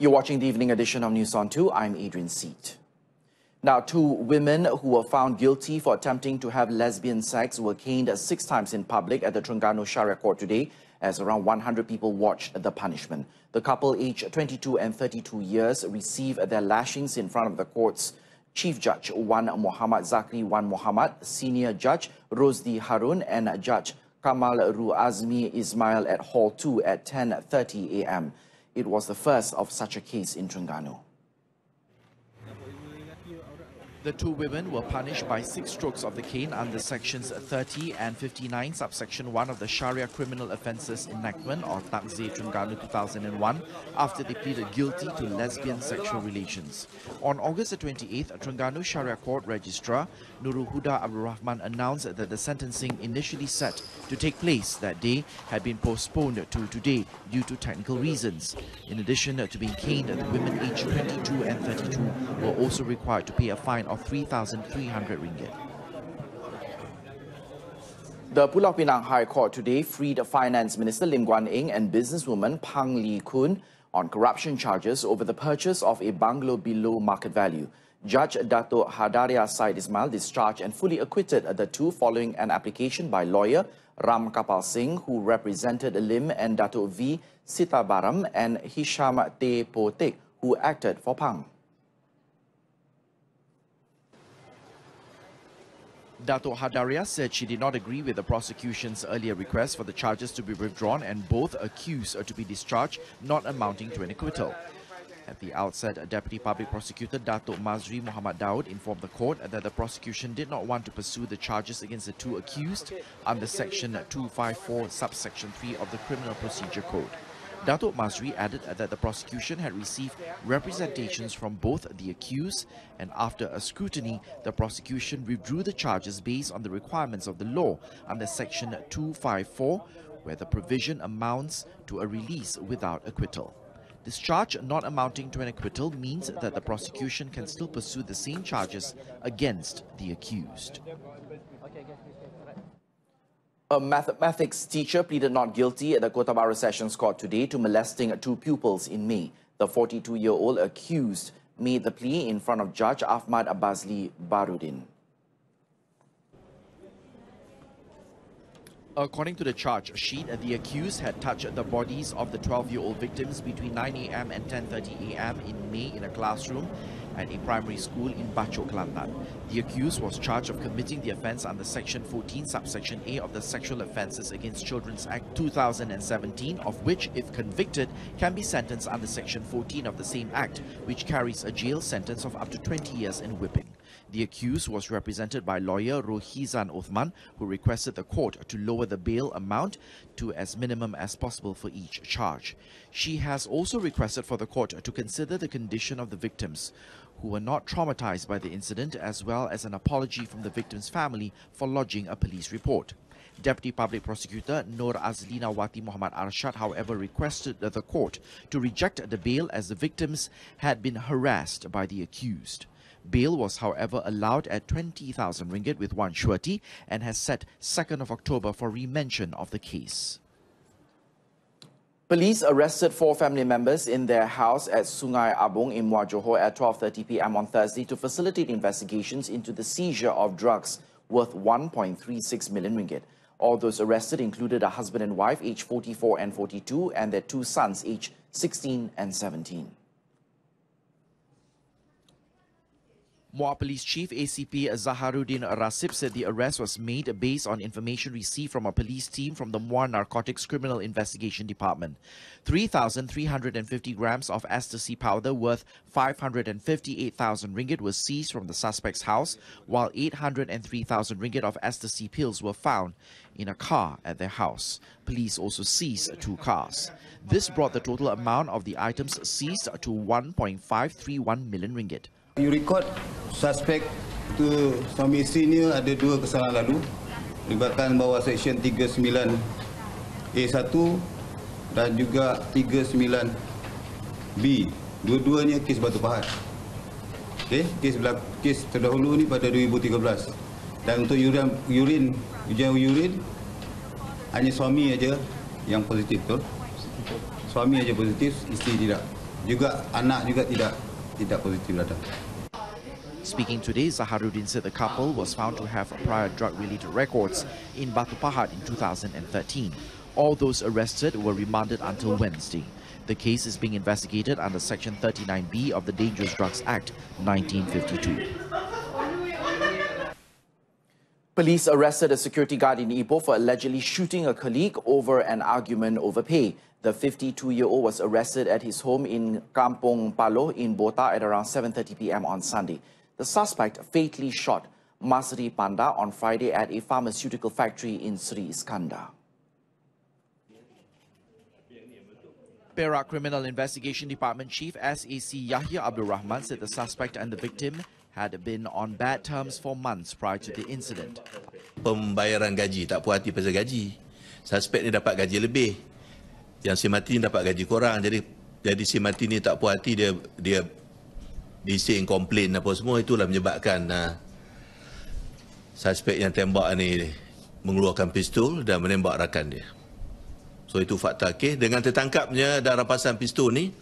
You're watching the evening edition of News on 2. I'm Adrian Sept. Now, 2 women who were found guilty for attempting to have lesbian sex were caned 6 times in public at the Terengganu Sharia Court today, as around 100 people watched the punishment. The couple, aged 22 and 32 years, received their lashings in front of the court's Chief Judge Wan Muhammad Zakri Wan Muhammad, Senior Judge Rosdi Harun, and Judge Kamal Ruazmi Ismail at Hall 2 at 10:30 a.m. It was the first of such a case in Terengganu. The 2 women were punished by 6 strokes of the cane under sections 30 and 59, subsection 1 of the Sharia Criminal Offences Enactment or Takzir Terengganu 2001 after they pleaded guilty to lesbian sexual relations. On August 28th, Terengganu Sharia Court Registrar Nurul Huda Abdul Rahman announced that the sentencing initially set to take place that day had been postponed to today due to technical reasons. In addition to being caned, the women aged 22 and 32 were also required to pay a fine of 3,300 ringgit. The Pulau Pinang High Court today freed Finance Minister Lim Guan Eng and businesswoman Pang Lee Kun on corruption charges over the purchase of a bungalow below market value. Judge Dato' Hadaria Said Ismail discharged and fully acquitted the 2 following an application by lawyer Ram Kapal Singh, who represented Lim, and Dato' V. Sitabaram and Hisham Te Potek, who acted for Pang. Dato' Hadaria said she did not agree with the prosecution's earlier request for the charges to be withdrawn and both accused to be discharged, not amounting to an acquittal. At the outset, Deputy Public Prosecutor Dato' Mazri Muhammad Daud informed the court that the prosecution did not want to pursue the charges against the 2 accused under Section 254, subsection 3 of the Criminal Procedure Code. Dato' Mazri added that the prosecution had received representations from both the accused, and after a scrutiny, the prosecution withdrew the charges based on the requirements of the law under Section 254, where the provision amounts to a release without acquittal. Discharge not amounting to an acquittal means that the prosecution can still pursue the same charges against the accused. A mathematics teacher pleaded not guilty at the Kota Bharu Sessions Court today to molesting 2 pupils in May. The 42-year-old accused made the plea in front of Judge Ahmad Abbasli Barudin. According to the charge sheet, the accused had touched the bodies of the 12-year-old victims between 9 a.m. and 10:30 a.m. in May in a classroom at a primary school in Bachok, Kelantan. The accused was charged of committing the offence under Section 14, subsection A of the Sexual Offences Against Children's Act 2017, of which, if convicted, can be sentenced under Section 14 of the same Act, which carries a jail sentence of up to 20 years in whipping. The accused was represented by lawyer Rohizan Othman, who requested the court to lower the bail amount to as minimum as possible for each charge. She has also requested for the court to consider the condition of the victims, who were not traumatized by the incident, as well as an apology from the victim's family for lodging a police report. Deputy Public Prosecutor Nur Azlina Wati Muhammad Arshad, however, requested the court to reject the bail as the victims had been harassed by the accused. Bail was, however, allowed at 20,000 ringgit with 1 surety and has set 2nd of October for remention of the case. Police arrested 4 family members in their house at Sungai Abung in Muar Johor at 12:30 p.m. on Thursday to facilitate investigations into the seizure of drugs worth 1.36 million ringgit. All those arrested included a husband and wife aged 44 and 42 and their 2 sons aged 16 and 17. Muar Police Chief ACP Zaharuddin Rasib said the arrest was made based on information received from a police team from the Muar Narcotics Criminal Investigation Department. 3,350 grams of ecstasy powder worth 558,000 ringgit was seized from the suspect's house, while 803,000 ringgit of ecstasy pills were found in a car at their house. Police also seized 2 cars. This brought the total amount of the items seized to 1.531 million ringgit. You record suspek tu suami isteri ada 2 kesalahan lalu melibatkan bawah Seksyen 39A1 dan juga 39B. Dua-duanya kes batu pahat. Okey, kes terdahulu ni pada 2013. Dan untuk ujian urin hanya suami aja yang positif, betul? Suami aja positif, isteri tidak. Juga anak juga tidak positif datang. Speaking today, Zaharuddin said the couple was found to have prior drug-related records in Batu Pahat in 2013. All those arrested were remanded until Wednesday. The case is being investigated under Section 39B of the Dangerous Drugs Act 1952. Police arrested a security guard in Ipoh for allegedly shooting a colleague over an argument over pay. The 52-year-old was arrested at his home in Kampong Palo in Bota at around 7:30 p.m. on Sunday. The suspect fatally shot Masri Panda on Friday at a pharmaceutical factory in Sri Iskandar. Perak Criminal Investigation Department Chief SAC Yahya Abdul Rahman said the suspect and the victim had been on bad terms for months prior to the incident. Pembayaran gaji, tak puas hati pasal gaji. Suspek ni dapat gaji lebih. Yang si mati ni dapat gaji kurang. Jadi si mati ni tak puas hati, dia bising, komplain apa semua. Itulah menyebabkan suspek yang tembak ni mengeluarkan pistol dan menembak rakan dia. So itu fakta kes. Dengan tertangkapnya dan rampasan pistol ni,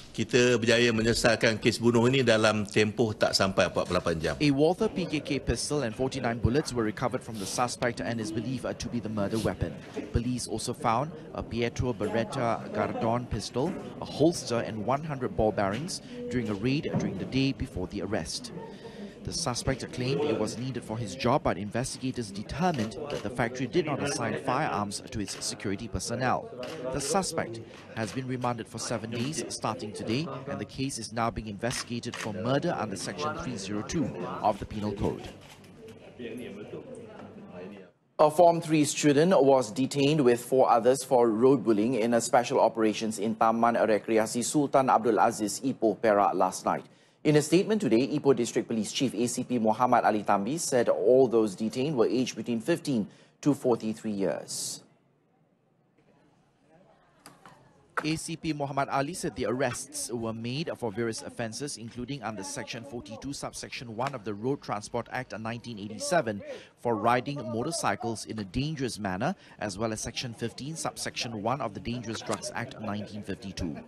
kita berjaya menyelesaikan kes bunuh ini dalam tempoh tak sampai 48 jam. A Walther PKK pistol and 49 bullets were recovered from the suspect and is believed to be the murder weapon. Police also found a Pietro Beretta Gardon pistol, a holster and 100 ball bearings during a raid during the day before the arrest. The suspect claimed it was needed for his job, but investigators determined that the factory did not assign firearms to its security personnel. The suspect has been remanded for 7 days starting today, and the case is now being investigated for murder under Section 302 of the Penal Code. A Form 3 student was detained with 4 others for road bullying in a special operations in Taman Rekreasi Sultan Abdul Aziz, Ipoh, Perak last night. In a statement today, Ipoh District Police Chief ACP Muhammad Ali Tambi said all those detained were aged between 15 to 43 years. ACP Muhammad Ali said the arrests were made for various offences, including under Section 42, subsection 1 of the Road Transport Act 1987 for riding motorcycles in a dangerous manner, as well as Section 15, subsection 1 of the Dangerous Drugs Act 1952.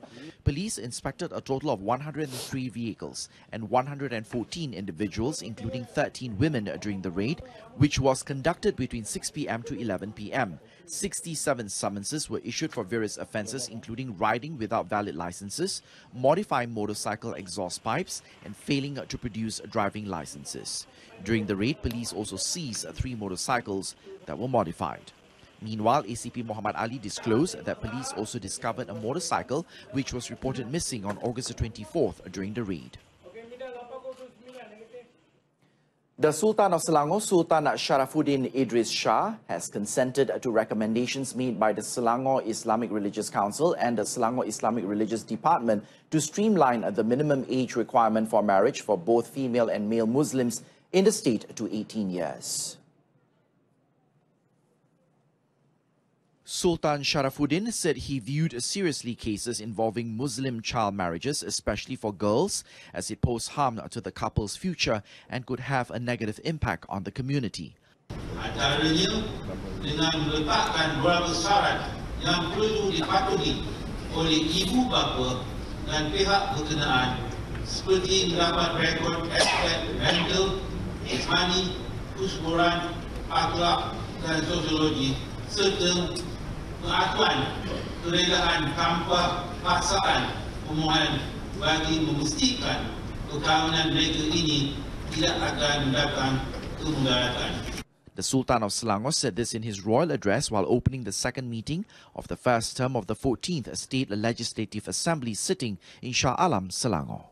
Police inspected a total of 103 vehicles and 114 individuals, including 13 women, during the raid, which was conducted between 6 p.m. to 11 p.m. 67 summonses were issued for various offences, including riding without valid licenses, modifying motorcycle exhaust pipes, and failing to produce driving licenses. During the raid, police also seized 3 motorcycles that were modified. Meanwhile, ACP Muhammad Ali disclosed that police also discovered a motorcycle which was reported missing on August 24th during the raid. The Sultan of Selangor, Sultan Sharafuddin Idris Shah, has consented to recommendations made by the Selangor Islamic Religious Council and the Selangor Islamic Religious Department to streamline the minimum age requirement for marriage for both female and male Muslims in the state to 18 years. Sultan Sharafuddin said he viewed seriously cases involving Muslim child marriages, especially for girls, as it posed harm to the couple's future and could have a negative impact on the community. Antaranya dengan meletakkan beberapa syarat yang perlu dipatuhi oleh ibu bapa dan pihak berkenaan, seperti mendapat rekod aspek mental, jasmani, kesuburan, akhlak dan sosiologi, serta pengaturan kerelaan tanpa paksaan pemohon bagi memastikan perkahwinan mereka ini tidak akan mendatang kemudaratan. The Sultan of Selangor said this in his royal address while opening the second meeting of the first term of the 14th State Legislative Assembly sitting in Shah Alam, Selangor.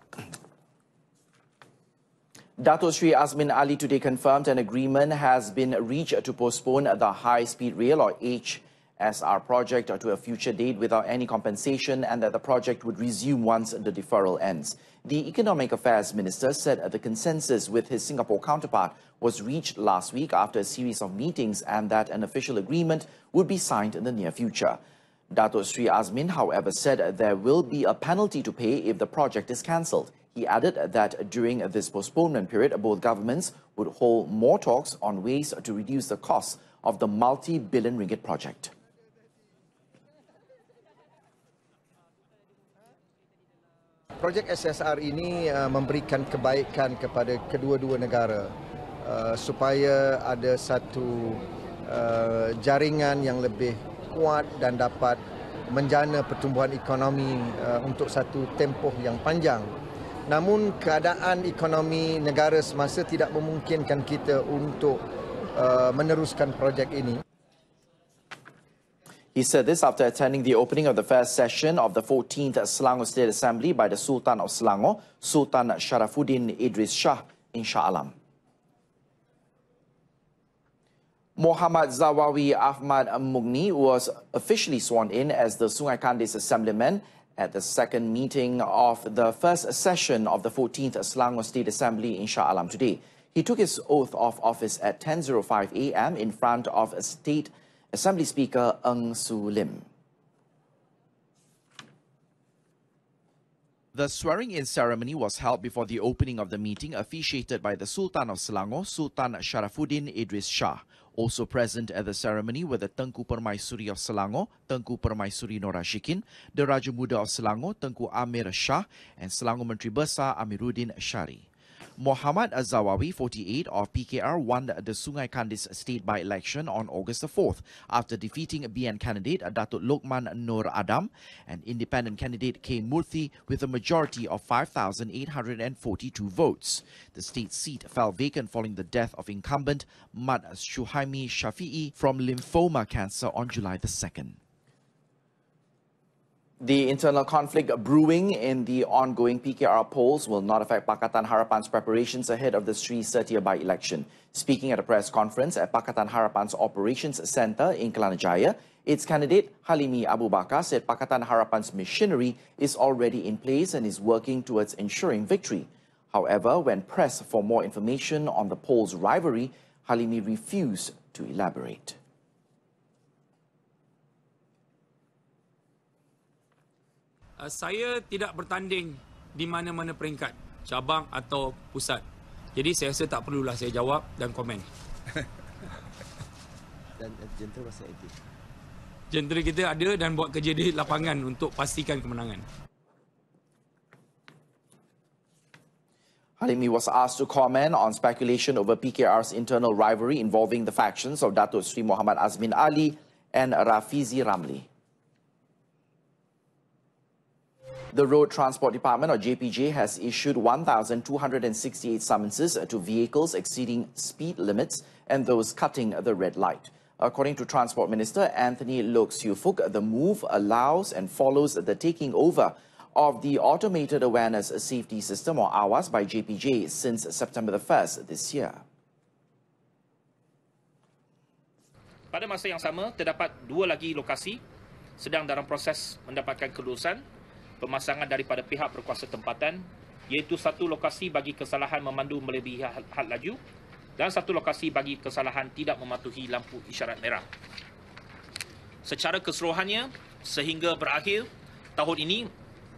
Dato Sri Azmin Ali today confirmed an agreement has been reached to postpone the high-speed rail or HSR project to a future date without any compensation, and that the project would resume once the deferral ends. The Economic Affairs Minister said the consensus with his Singapore counterpart was reached last week after a series of meetings, and that an official agreement would be signed in the near future. Dato Sri Azmin, however, said there will be a penalty to pay if the project is cancelled. He added that during this postponement period, both governments would hold more talks on ways to reduce the cost of the multi-billion ringgit project. projek SSR ini memberikan kebaikan kepada kedua-dua negara supaya ada satu jaringan yang lebih kuat dan dapat menjana pertumbuhan ekonomi untuk satu tempoh yang panjang. Namun keadaan ekonomi negara semasa tidak memungkinkan kita untuk meneruskan projek ini. He said this after attending the opening of the first session of the 14th Selangor State Assembly by the Sultan of Selangor, Sultan Sharafuddin Idris Shah in Shah Alam. Muhammad Zawawi Ahmad Mugni was officially sworn in as the Sungai Kandis Assemblyman at the second meeting of the first session of the 14th Selangor State Assembly in Shah Alam today. He took his oath of office at 10:05 a.m. in front of State Assembly Speaker Eng Su Lim. The swearing-in ceremony was held before the opening of the meeting, officiated by the Sultan of Selangor, Sultan Sharafuddin Idris Shah. Also present at the ceremony were the Tengku Permaisuri of Selangor, Tengku Permaisuri Norashikin, the Raja Muda of Selangor, Tengku Amir Shah, and Selangor Menteri Besar Amiruddin Syari. Muhammad Zawawi, 48, of PKR won the Sungai Kandis state by-election on August the 4th after defeating BN candidate Datuk Lokman Nur Adam and independent candidate K. Murthy with a majority of 5,842 votes. The state seat fell vacant following the death of incumbent Mat Shuhaimi Shafi'i from lymphoma cancer on July the 2nd. The internal conflict brewing in the ongoing PKR polls will not affect Pakatan Harapan's preparations ahead of the Sri Setia by-election. Speaking at a press conference at Pakatan Harapan's Operations Centre in Kelana Jaya, its candidate Halimi Abu Bakar said Pakatan Harapan's machinery is already in place and is working towards ensuring victory. However, when pressed for more information on the polls' rivalry, Halimi refused to elaborate. Saya tidak bertanding di mana-mana peringkat, cabang atau pusat. Jadi saya rasa tak perlulah saya jawab dan komen. Dan jentera masih aktif. Jentera kita ada dan buat kerja di lapangan untuk pastikan kemenangan. Halimi was asked to comment on speculation over PKR's internal rivalry involving the factions of Datuk Sri Muhammad Azmin Ali and Rafizi Ramli. The Road Transport Department, or JPJ, has issued 1,268 summonses to vehicles exceeding speed limits and those cutting the red light. According to Transport Minister Anthony Lok Siu Fook, the move allows and follows the taking over of the Automated Awareness Safety System, or AWAS, by JPJ since September the 1st this year. Pada masa yang sama, terdapat 2 lagi lokasi sedang dalam proses mendapatkan kelulusan pemasangan daripada pihak berkuasa tempatan, iaitu 1 lokasi bagi kesalahan memandu melebihi had laju dan 1 lokasi bagi kesalahan tidak mematuhi lampu isyarat merah. Secara keseluruhannya, sehingga berakhir tahun ini,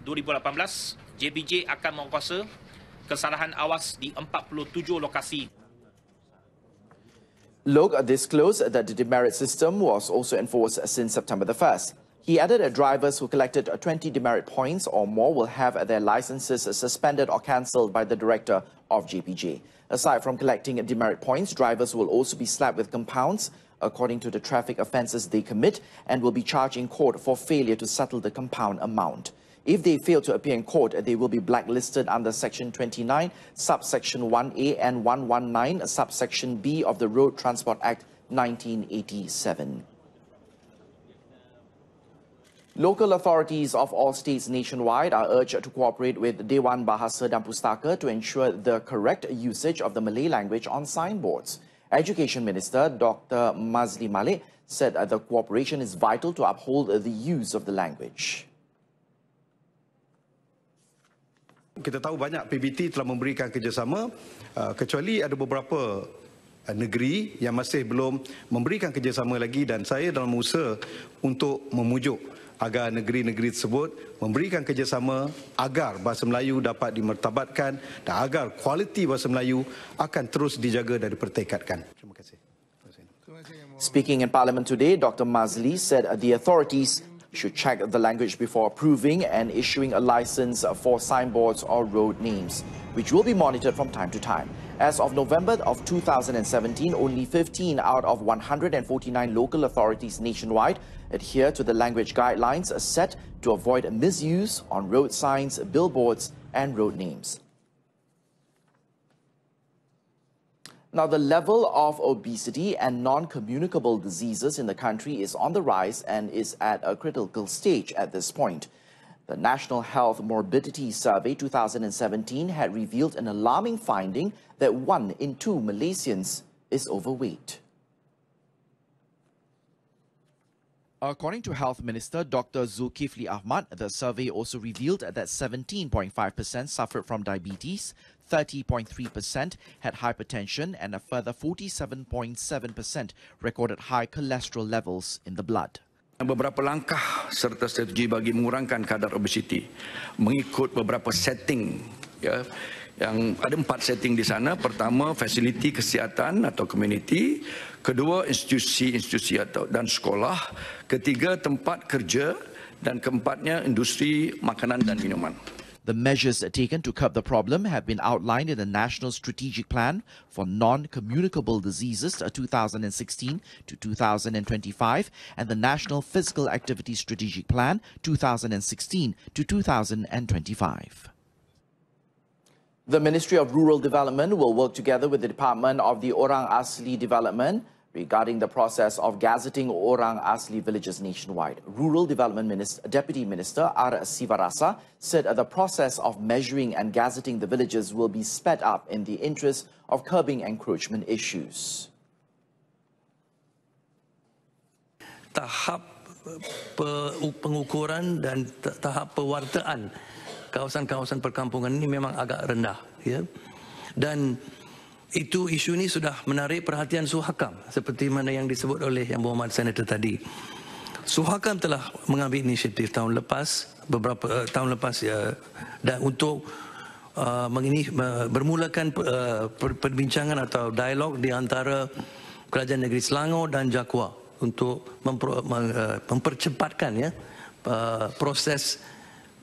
2018, JPJ akan menguasa kesalahan awas di 47 lokasi. Lok disclosed that the demerit system was also enforced since September the 1st. He added that drivers who collected 20 demerit points or more will have their licenses suspended or cancelled by the director of JPJ. Aside from collecting demerit points, drivers will also be slapped with compounds according to the traffic offences they commit and will be charged in court for failure to settle the compound amount. If they fail to appear in court, they will be blacklisted under Section 29, Subsection 1A and 119, Subsection B of the Road Transport Act 1987. Local authorities of all states nationwide are urged to cooperate with Dewan Bahasa dan Pustaka to ensure the correct usage of the Malay language on signboards. Education Minister Dr. Mazli Malik said the cooperation is vital to uphold the use of the language. Kita tahu banyak PBT telah memberikan kerjasama, kecuali ada beberapa negeri yang masih belum memberikan kerjasama lagi, dan saya dalam usaha untuk memujuk agar negeri-negeri tersebut memberikan kerjasama agar bahasa Melayu dapat dimertabatkan dan agar kualiti bahasa Melayu akan terus dijaga dan dipertekadkan. Terima kasih. Speaking in Parliament today, Dr. Mazli said the authorities should check the language before approving and issuing a license for signboards or road names, which will be monitored from time to time. As of November of 2017, only 15 out of 149 local authorities nationwide adhere to the language guidelines set to avoid misuse on road signs, billboards and road names. Now, the level of obesity and non-communicable diseases in the country is on the rise and is at a critical stage at this point. The National Health Morbidity Survey 2017 had revealed an alarming finding that 1 in 2 Malaysians is overweight. According to Health Minister Dr. Zulkifli Ahmad, the survey also revealed that 17.5% suffered from diabetes, 30.3% had hypertension, and a further 47.7% recorded high cholesterol levels in the blood. Beberapa langkah serta strategi bagi mengurangkan kadar obesiti mengikut beberapa setting, ya, yang ada 4 setting di sana. Pertama, fasiliti kesihatan atau community. Kedua, institusi atau dan sekolah. Ketiga, tempat kerja. Dan keempatnya, industri makanan dan minuman. The measures taken to curb the problem have been outlined in the National Strategic Plan for Non-Communicable Diseases 2016 to 2025 and the National Physical Activity Strategic Plan 2016 to 2025. The Ministry of Rural Development will work together with the Department of the Orang Asli Development regarding the process of gazetting Orang Asli villages nationwide. Rural Development Deputy Minister R. Sivarasa said the process of measuring and gazetting the villages will be sped up in the interest of curbing encroachment issues. Tahap pengukuran dan tahap pewartaan kawasan-kawasan perkampungan ini memang agak rendah, ya. Dan isu ini sudah menarik perhatian Suhakam seperti mana yang disebut oleh Yang Berhormat Senator tadi. Suhakam telah mengambil inisiatif beberapa tahun lepas, ya, dan untuk bermulakan perbincangan atau dialog di antara Kerajaan Negeri Selangor dan Jakwa untuk mempercepatkan, ya, proses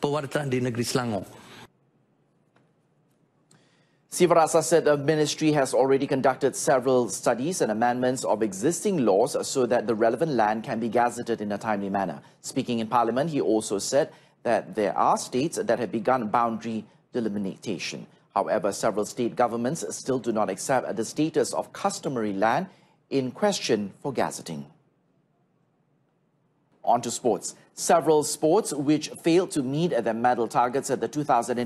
pewartaan di Negeri Selangor. Sivarasa said the ministry has already conducted several studies and amendments of existing laws so that the relevant land can be gazetted in a timely manner. Speaking in Parliament, he also said that there are states that have begun boundary delimitation. However, several state governments still do not accept the status of customary land in question for gazetting. On to sports. Several sports which failed to meet their medal targets at the 2018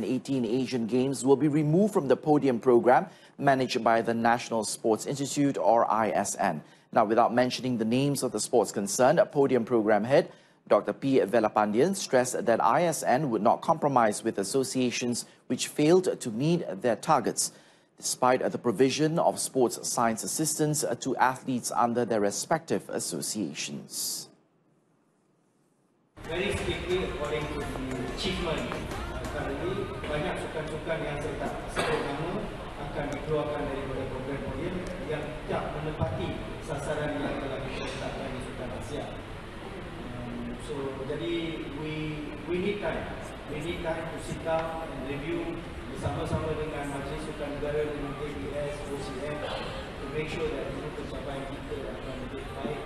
Asian Games will be removed from the podium program managed by the National Sports Institute or ISN. Now, without mentioning the names of the sports concerned, podium program head Dr. P. Velapandian stressed that ISN would not compromise with associations which failed to meet their targets, despite the provision of sports science assistance to athletes under their respective associations. Very strictly according to the achievement, currently banyak sukan-sukan yang saya tak sebut nama akan dikeluarkan daripada program podium yang tidak menepati sasaran yang telah kita letakkan di Sukan Asia. So jadi we need time to sit down and review bersama-sama dengan Majlis Sukan Negara, dengan KBS, OCM to make sure that pencapaian kita akan lebih baik.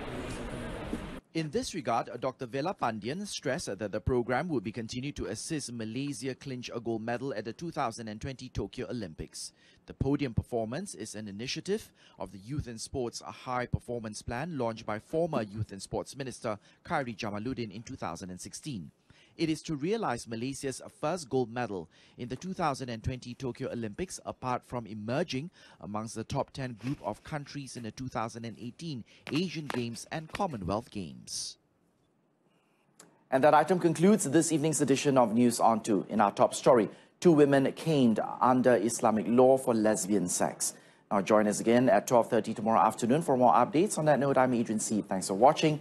In this regard, Dr. Velapandian stressed that the program would be continued to assist Malaysia clinch a gold medal at the 2020 Tokyo Olympics. The podium performance is an initiative of the Youth and Sports High Performance Plan launched by former Youth and Sports Minister Khairi Jamaluddin in 2016. It is to realize Malaysia's first gold medal in the 2020 Tokyo Olympics, apart from emerging amongst the top 10 group of countries in the 2018 Asian Games and Commonwealth Games. And that item concludes this evening's edition of News on 2. In our top story, 2 women caned under Islamic law for lesbian sex. Now join us again at 12:30 tomorrow afternoon for more updates. On that note, I'm Adrian Seep. Thanks for watching.